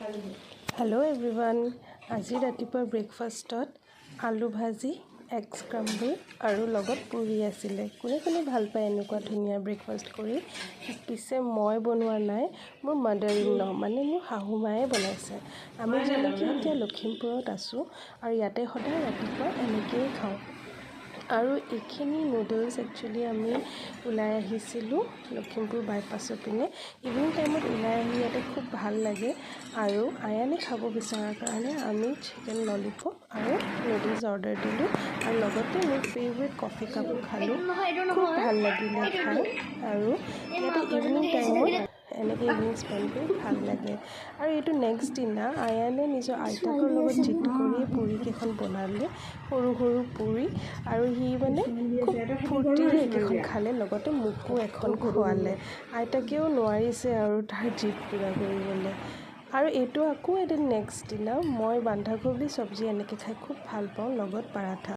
Hello' everyone. আজি ৰাতিপুৱা ব্ৰেকফাষ্টত আলু ভাজি, এগ স্ক্ৰাম্বল আৰু লগত পুৰি আছিলে। কোনে কোনে ভাল পায় এনেকুৱা ধুনীয়া ব্ৰেকফাষ্ট কৰি? পিছে মই বনোৱা নাই, মোৰ মাদাৰ ইন ল মানে মোৰ শাহু মায়ে বনাইছে। আমি যেনেকৈ এতিয়া লখিমপুৰত আছোঁ আৰু ইয়াতে সদায় ৰাতিপুৱা এনেকৈয়ে খাওঁ। আৰু এইখিনি নুডলছ একচুৱেলি আমি ওলাই আহিছিলোঁ লখিমপুৰ বাইপাছৰ পিনে। ইভিনিং টাইমত ওলাই আহি ইয়াতে খুব ভাল লাগে। আৰু আয়ানে খাব বিচৰাৰ কাৰণে আমি চিকেন ললিপপ আৰু নুডলছ অৰ্ডাৰ দিলোঁ আৰু লগতে মোৰ ফেভৰেট কফি কাপো খালোঁ। খুব ভাল লাগিলে খাই। আৰু ইয়াতে ইভিনিং টাইমত এনেকৈ ইভিনিং স্পেণ্ড কৰি ভাল লাগে। আৰু এইটো নেক্সট দিনা আয়ানে নিজৰ আইতাকৰ লগত জিদ কৰি পুৰিকেইখন বনালে, সৰু সৰু পুৰি, আৰু সি মানে খুব ফূৰ্তিৰে এইকেইখন খালে, লগতে মোকো এখন খোৱালে। আইতাকেও নোৱাৰিছে আৰু তাৰ জিদ পূৰা কৰিবলৈ। আৰু এইটো আকৌ এদিন নেক্সট দিনা মই বন্ধাকবি চব্জি এনেকৈ খাই খুব ভাল পাওঁ, লগত পাৰাঠা।